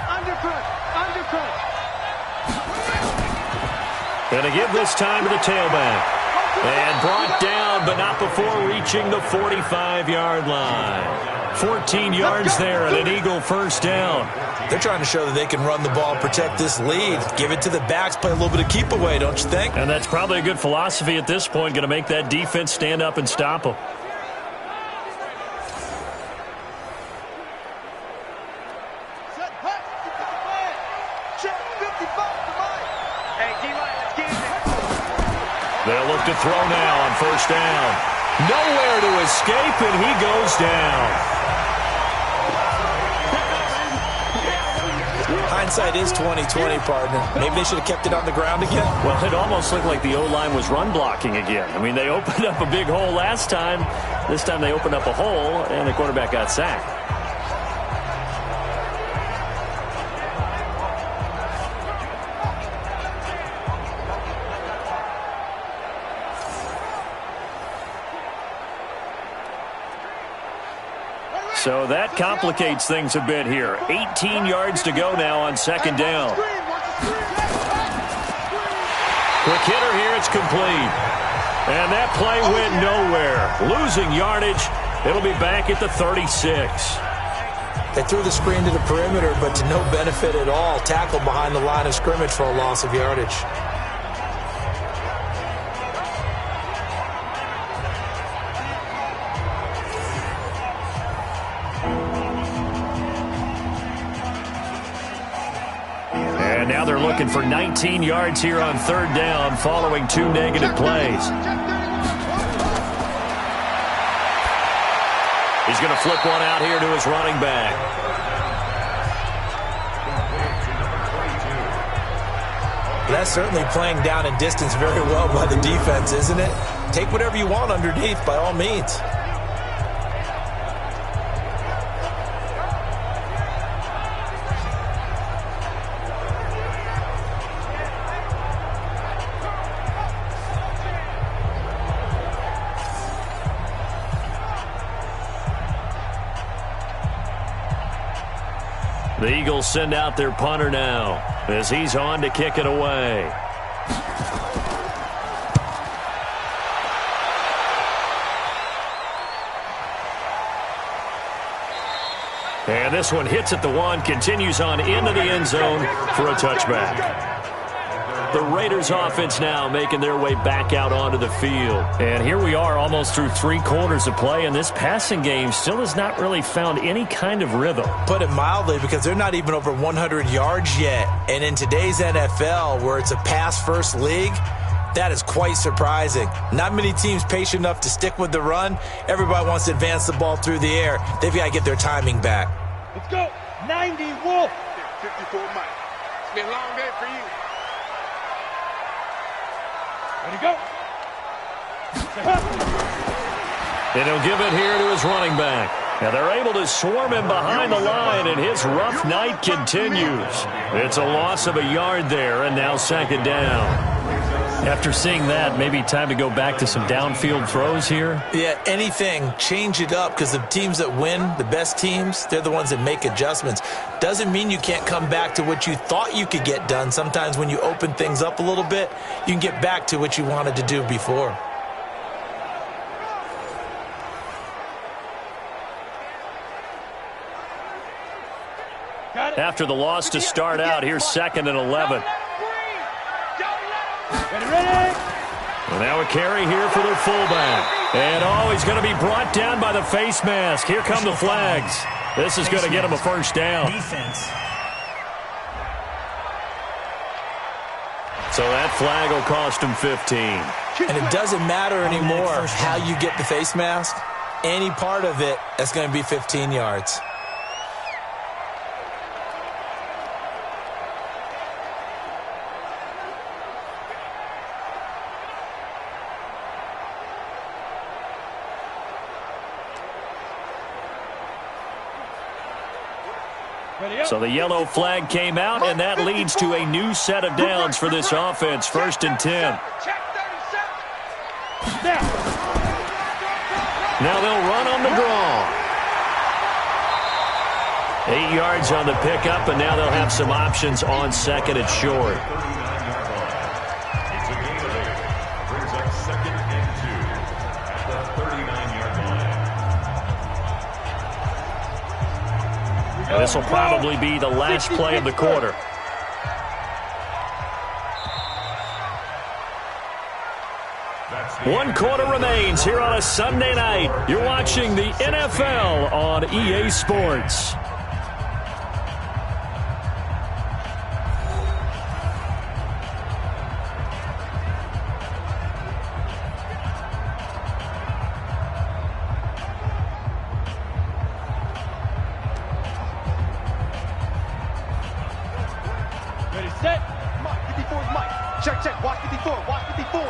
Going to give this time to the tailback. And brought down, but not before reaching the 45-yard line. 14 yards there and an Eagle first down. They're trying to show that they can run the ball, protect this lead, give it to the backs, play a little bit of keep away, don't you think? And that's probably a good philosophy at this point, going to make that defense stand up and stop them. They'll look to throw now on first down. Nowhere to escape, and he goes down. Hindsight is 20/20, partner. Maybe they should have kept it on the ground again. Well, it almost looked like the O-line was run blocking again. I mean, they opened up a big hole last time. This time they opened up a hole, and the quarterback got sacked. So that complicates things a bit here. 18 yards to go now on second down. Quick hitter here, it's complete. And that play went nowhere. Losing yardage, it'll be back at the 36. They threw the screen to the perimeter, but to no benefit at all. Tackled behind the line of scrimmage for a loss of yardage. And now they're looking for 19 yards here on third down following 2 negative plays. He's going to flip one out here to his running back. That's certainly playing down and distance very well by the defense, isn't it? Take whatever you want underneath, by all means. The Eagles send out their punter now as he's on to kick it away. And this one hits at the one, continues on into the end zone for a touchback. The Raiders offense now making their way back out onto the field. And here we are almost through 3 quarters of play, and this passing game still has not really found any kind of rhythm. Put it mildly, because they're not even over 100 yards yet. And in today's NFL, where it's a pass-first league, that is quite surprising. Not many teams patient enough to stick with the run. Everybody wants to advance the ball through the air. They've got to get their timing back. Let's go. 90 Wolf. 54 Mike. It's been a long day for you. Ready to go. And he'll give it here to his running back. Now they're able to swarm him behind the line, and his rough night continues. It's a loss of a yard there, and now 2nd down. After seeing that, maybe time to go back to some downfield throws here. Yeah, anything, change it up, because the teams that win, the best teams, they're the ones that make adjustments. Doesn't mean you can't come back to what you thought you could get done. Sometimes when you open things up a little bit, you can get back to what you wanted to do before. After the loss to start out, here's 2nd and 11. Ready. And now a carry here for their fullback. And, he's going to be brought down by the face mask. Here come the flags. This is going to get him a 1st down. Defense. So that flag will cost him 15. And it doesn't matter anymore how you get the face mask. Any part of it, that's going to be 15 yards. So the yellow flag came out, and that leads to a new set of downs for this offense. 1st and 10. Now they'll run on the draw. 8 yards on the pickup, and now they'll have some options on 2nd and short. And this will probably be the last play of the quarter. One quarter remains here on a Sunday night. You're watching the NFL on EA Sports. Ready, set. Mike, 54 is Mike. Check. Watch 54. Watch 54.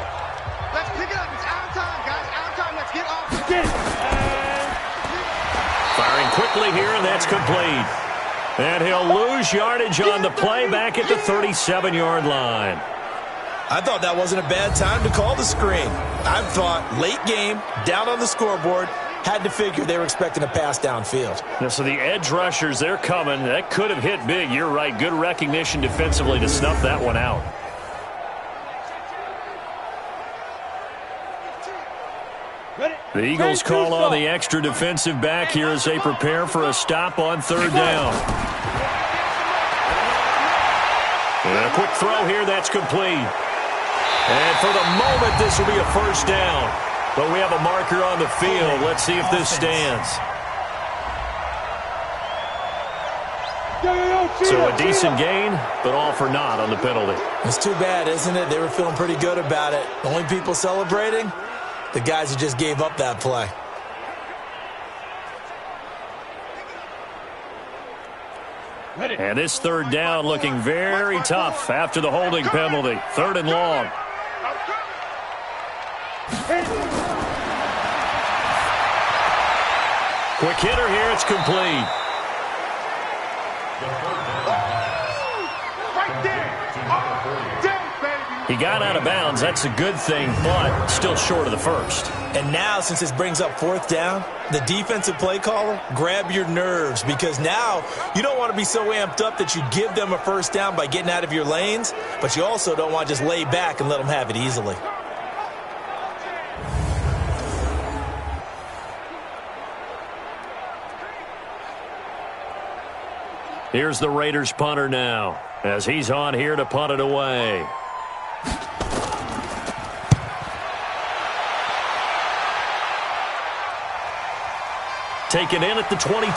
Let's pick it up. It's out of time, guys. Out of time. Let's get off. Get it. Firing quickly here, and that's complete. And he'll lose yardage on the play back at the 37-yard line. I thought that wasn't a bad time to call the screen. I thought late game, down on the scoreboard, had to figure they were expecting a pass downfield. Now, so the edge rushers, they're coming. That could have hit big. You're right. Good recognition defensively to snuff that one out. The Eagles call on the extra defensive back here as they prepare for a stop on 3rd down. And a quick throw here, that's complete. And for the moment, this will be a 1st down. But we have a marker on the field. Let's see if this stands. So a decent gain, but all for naught on the penalty. It's too bad, isn't it? They were feeling pretty good about it. The only people celebrating, the guys who just gave up that play. And this third down looking very tough after the holding penalty. 3rd and long. Quick hitter here. It's complete. He got out of bounds. That's a good thing, but still short of the first. And now, since this brings up 4th down, the defensive play caller, grab your nerves, because now you don't want to be so amped up that you give them a 1st down by getting out of your lanes, but you also don't want to just lay back and let them have it easily. Here's the Raiders punter now, as he's on here to punt it away. Taken in at the 22.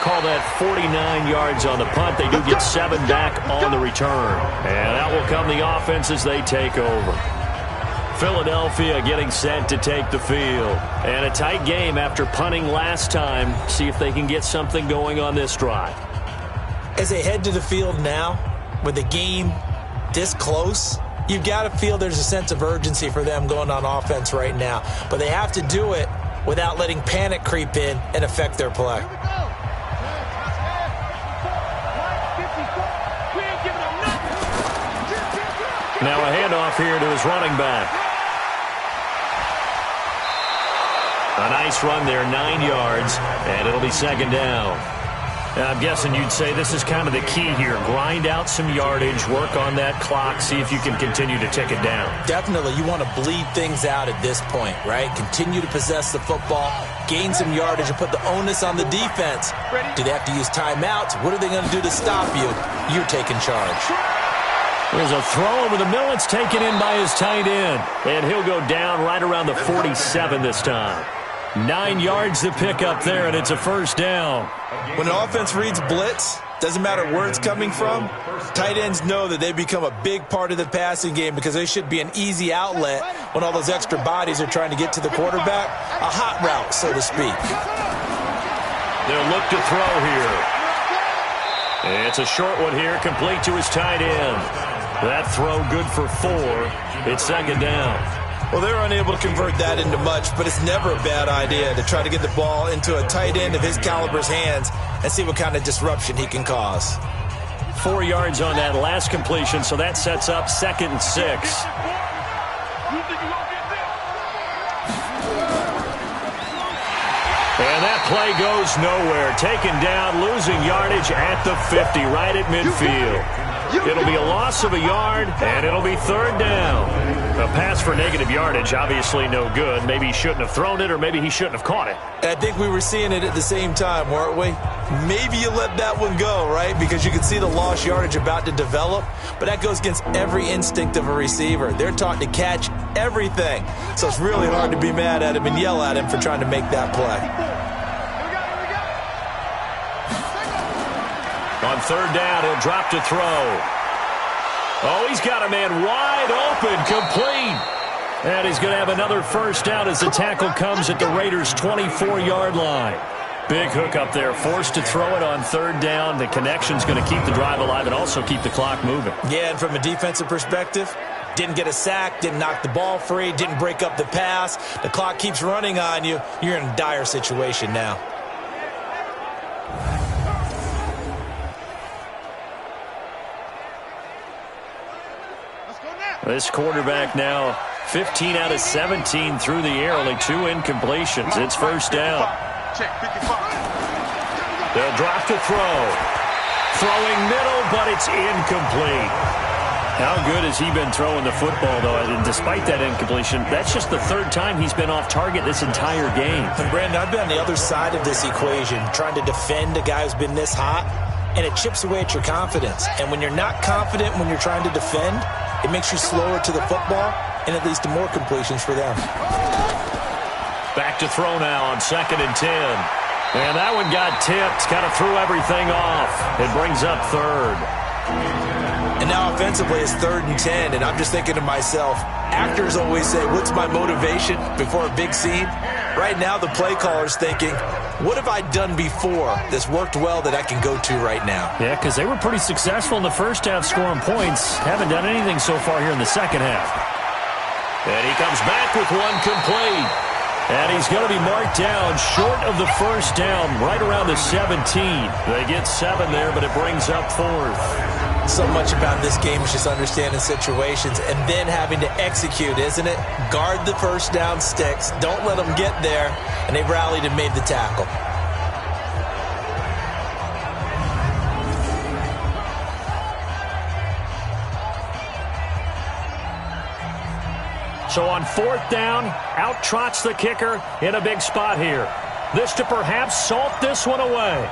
Call that 49 yards on the punt. They do get 7 back on the return. And that will come the offense as they take over. Philadelphia getting set to take the field. And a tight game after punting last time. See if they can get something going on this drive. As they head to the field now, with the game this close, you've got to feel there's a sense of urgency for them going on offense right now. But they have to do it without letting panic creep in and affect their play. Now a handoff here to his running back. A nice run there, 9 yards, and it'll be 2nd down. Now, I'm guessing you'd say this is kind of the key here. Grind out some yardage, work on that clock, see if you can continue to tick it down. Definitely, you want to bleed things out at this point, right? Continue to possess the football, gain some yardage, and put the onus on the defense. Do they have to use timeouts? What are they going to do to stop you? You're taking charge. There's a throw over the middle. It's taken in by his tight end. And he'll go down right around the 47 this time. 9 yards to pick up there, and it's a 1st down. When an offense reads blitz, doesn't matter where it's coming from, tight ends know that they become a big part of the passing game because they should be an easy outlet when all those extra bodies are trying to get to the quarterback. A hot route, so to speak. They'll look to throw here. It's a short one here, complete to his tight end. That throw good for 4. It's 2nd down. Well, they're unable to convert that into much, but it's never a bad idea to try to get the ball into a tight end of his caliber's hands and see what kind of disruption he can cause. 4 yards on that last completion, so that sets up 2nd and 6. And that play goes nowhere. Taken down, losing yardage at the 50, right at midfield. It'll be a loss of a yard, and it'll be 3rd down. A pass for negative yardage, obviously no good. Maybe he shouldn't have thrown it, or maybe he shouldn't have caught it. I think we were seeing it at the same time, weren't we? Maybe you let that one go, right? Because you can see the lost yardage about to develop, but that goes against every instinct of a receiver. They're taught to catch everything, so it's really hard to be mad at him and yell at him for trying to make that play. On 3rd down, he'll drop to throw. Oh, he's got a man wide open, complete. And he's going to have another 1st down as the tackle comes at the Raiders' 24-yard line. Big hook up there, forced to throw it on 3rd down. The connection's going to keep the drive alive and also keep the clock moving. Yeah, and from a defensive perspective, didn't get a sack, didn't knock the ball free, didn't break up the pass. The clock keeps running on you. You're in a dire situation now. This quarterback now 15 out of 17 through the air, only 2 incompletions. It's 1st down. They'll drop to throw. Throwing middle, but it's incomplete. How good has he been throwing the football, though? And despite that incompletion, that's just the 3rd time he's been off target this entire game. And Brandon, I've been on the other side of this equation, trying to defend a guy who's been this hot, and it chips away at your confidence. And when you're not confident when you're trying to defend, it makes you slower to the football, and it leads to more completions for them. Back to throw now on 2nd and 10. And that one got tipped, kind of threw everything off. It brings up 3rd. And now offensively it's 3rd and 10, and I'm just thinking to myself, actors always say, what's my motivation before a big scene? Right now the play caller's thinking, What have I done before that's worked well that I can go to right now? Yeah, because they were pretty successful in the first half scoring points. Haven't done anything so far here in the second half. And he comes back with one complete. And he's going to be marked down short of the first down, right around the 17. They get 7 there, but it brings up 4th. So much about this game is just understanding situations and then having to execute, isn't it? Guard the first down sticks. Don't let them get there. And they rallied and made the tackle. So on 4th down, out trots the kicker in a big spot here. This to perhaps salt this one away.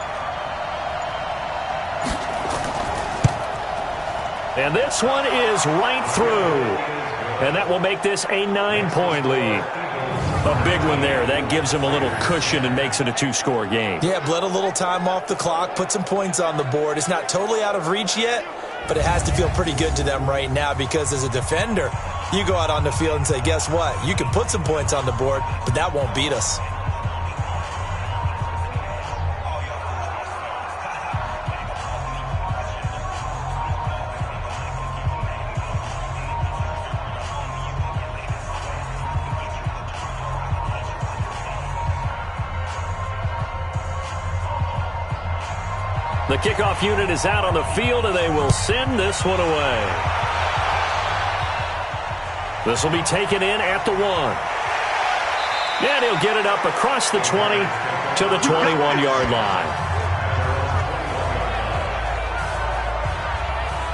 And this one is right through. And that will make this a 9-point lead. A big one there. That gives them a little cushion and makes it a 2-score game. Yeah, bled a little time off the clock, put some points on the board. It's not totally out of reach yet, but it has to feel pretty good to them right now because as a defender, you go out on the field and say, guess what? You can put some points on the board, but that won't beat us. The kickoff unit is out on the field, and they will send this one away. This will be taken in at the 1. And he'll get it up across the 20 to the 21-yard line.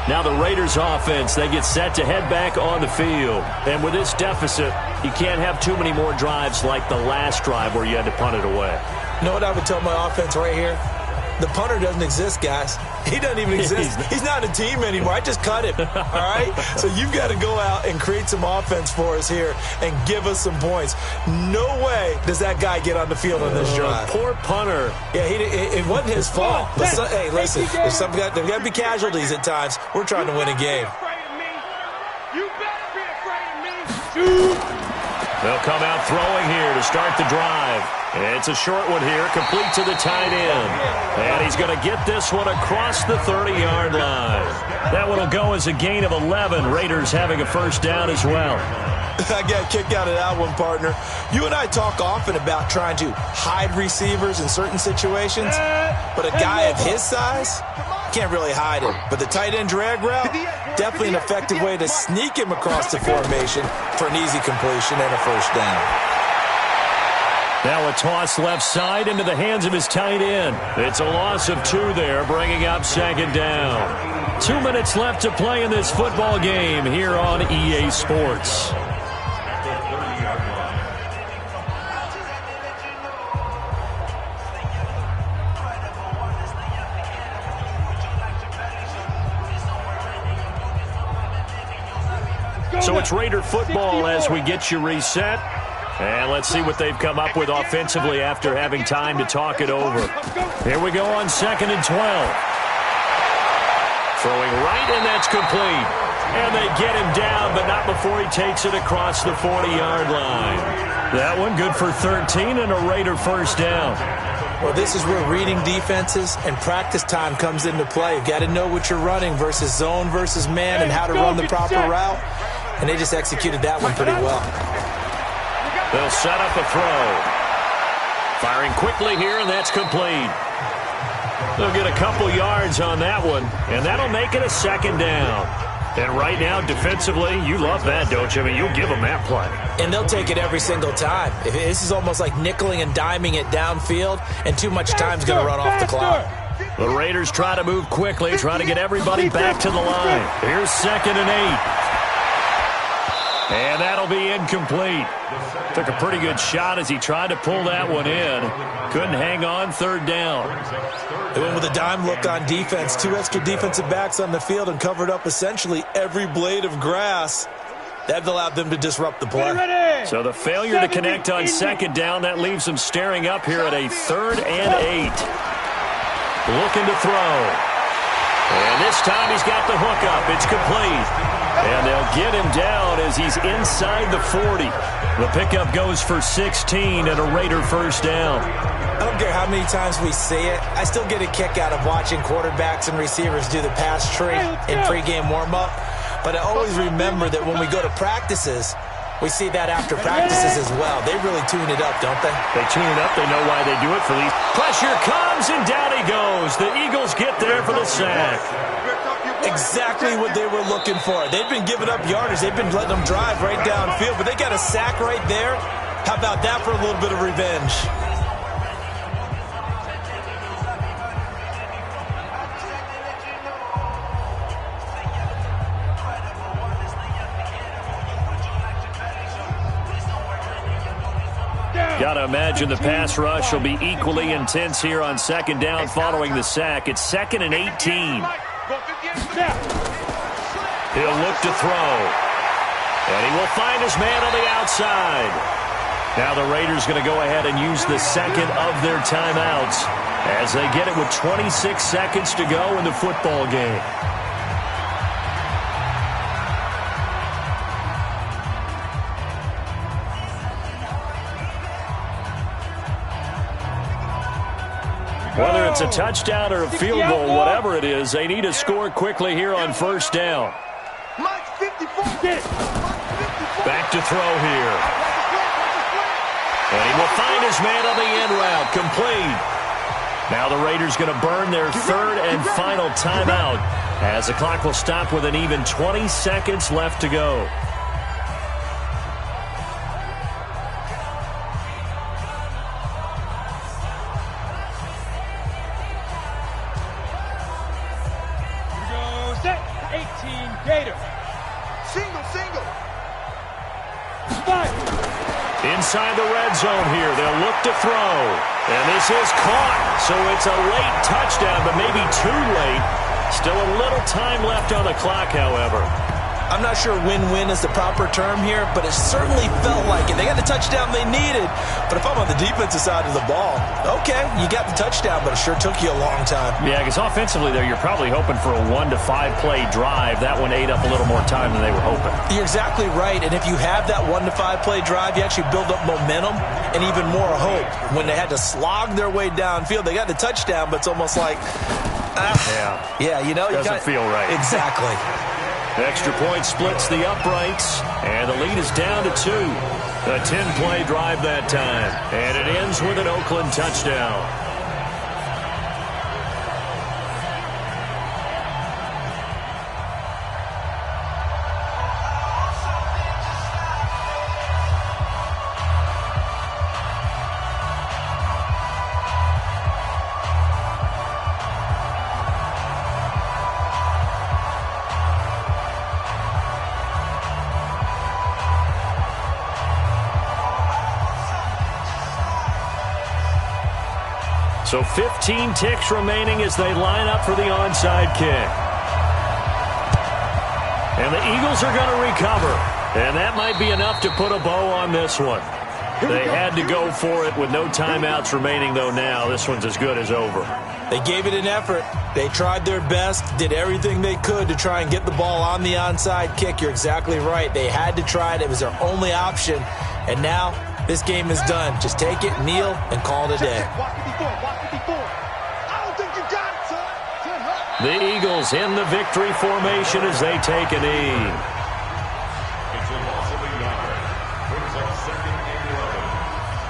Now the Raiders offense, they get set to head back on the field. And with this deficit, you can't have too many more drives like the last drive where you had to punt it away. You know what I would tell my offense right here? The punter doesn't exist, guys. He doesn't even exist. He's not a team anymore. I just cut him, all right? So you've got to go out and create some offense for us here and give us some points. No way does that guy get on the field on this drive. Poor punter. Yeah, it wasn't his fault. But hey, listen, there's got to be casualties at times. We're trying to win a game. You better be afraid of me. They'll come out throwing here to start the drive. It's a short one here, complete to the tight end. And he's going to get this one across the 30-yard line. That one will go as a gain of 11. Raiders having a first down as well. I got a kick out of that one, partner. You and I talk often about trying to hide receivers in certain situations, but a guy of his size can't really hide him. But the tight end drag route, definitely an effective way to sneak him across the formation for an easy completion and a first down. Now a toss left side into the hands of his tight end. It's a loss of 2 there, bringing up 2nd down. 2 minutes left to play in this football game here on EA Sports. So it's Raider football as we get you reset. And let's see what they've come up with offensively after having time to talk it over. Here we go on 2nd and 12. Throwing right, and that's complete. And they get him down, but not before he takes it across the 40-yard line. That one good for 13 and a Raider first down. Well, this is where reading defenses and practice time comes into play. You've got to know what you're running versus zone versus man and how to run the proper route. And they just executed that one pretty well. They'll set up a throw. Firing quickly here, and that's complete. They'll get a couple yards on that one, and that'll make it a 2nd down. And right now, defensively, you love that, don't you? I mean, you'll give them that play. And they'll take it every single time. This is almost like nickeling and diming it downfield, and too much time's going to run off the clock. The Raiders try to move quickly, try to get everybody back to the line. Here's 2nd and 8. And that'll be incomplete. Took a pretty good shot as he tried to pull that one in. Couldn't hang on, 3rd down. They went with a dime look on defense. 2 extra defensive backs on the field and covered up essentially every blade of grass. That allowed them to disrupt the play. So the failure to connect on 2nd down, that leaves them staring up here at a 3rd and 8. Looking to throw. And this time he's got the hook up. It's complete. And they'll get him down as he's inside the 40. The pickup goes for 16 and a Raider first down. I don't care how many times we see it. I still get a kick out of watching quarterbacks and receivers do the pass tree in pregame warm-up. But I always remember that when we go to practices, we see that after practices as well. They really tune it up, don't they? They tune it up. They know why they do it for these. Pressure comes, and down he goes. The Eagles get there for the sack. Exactly what they were looking for. They've been giving up yardage. They've been letting them drive right downfield, but they got a sack right there. How about that for a little bit of revenge? Got to imagine the pass rush will be equally intense here on second down following the sack. It's 2nd and 18. He'll look to throw. And he will find his man on the outside. Now the Raiders going to go ahead and use the second of their timeouts as they get it with 26 seconds to go in the football game. Whether it's a touchdown or a field goal, whatever it is, they need to score quickly here on first down. Back to throw here. And he will find his man on the end route, complete. Now the Raiders going to burn their third and final timeout as the clock will stop with an even 20 seconds left to go. Inside the red zone here. They'll look to throw. And this is caught. So it's a late touchdown, but maybe too late. Still a little time left on the clock, however. I'm not sure win-win is the proper term here, but it certainly felt like it. They got the touchdown they needed. But if I'm on the defensive side of the ball, okay, you got the touchdown, but it sure took you a long time. Yeah, because offensively there, you're probably hoping for a 1 to 5 play drive. That one ate up a little more time than they were hoping. You're exactly right. And if you have that 1 to 5 play drive, you actually build up momentum and even more hope. When they had to slog their way downfield, they got the touchdown, but it's almost like, yeah, you know, doesn't feel right. Exactly. Extra point splits the uprights, and the lead is down to 2. A 10-play drive that time, and it ends with an Oakland touchdown. So 15 ticks remaining as they line up for the onside kick. And the Eagles are going to recover. And that might be enough to put a bow on this one. They had to go for it with no timeouts remaining, though, now. This one's as good as over. They gave it an effort. They tried their best, did everything they could to try and get the ball on the onside kick. You're exactly right. They had to try it. It was their only option. And now this game is done. Just take it, kneel, and call it a day. The Eagles in the victory formation as they take a knee. It's a loss of a yard. Brings up 2nd and 11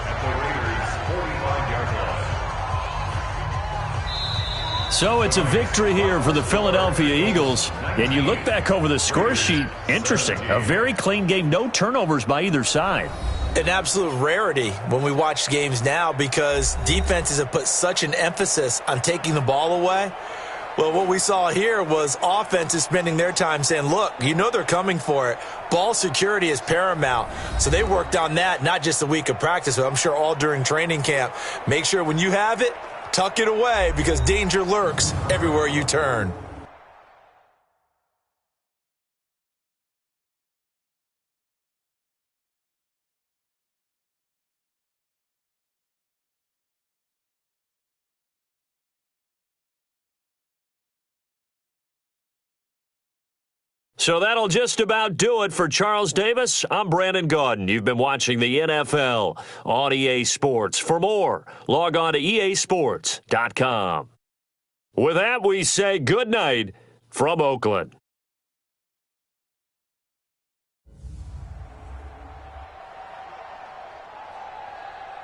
at the Raiders' 45-yard line. So it's a victory here for the Philadelphia Eagles. And you look back over the score sheet, interesting. A very clean game, no turnovers by either side. An absolute rarity when we watch games now because defenses have put such an emphasis on taking the ball away. Well, what we saw here was offenses spending their time saying, look, you know they're coming for it. Ball security is paramount. So they worked on that, not just a week of practice, but I'm sure all during training camp. Make sure when you have it, tuck it away because danger lurks everywhere you turn. So that'll just about do it for Charles Davis. I'm Brandon Gaudin. You've been watching the NFL on EA Sports. For more, log on to easports.com. With that, we say good night from Oakland.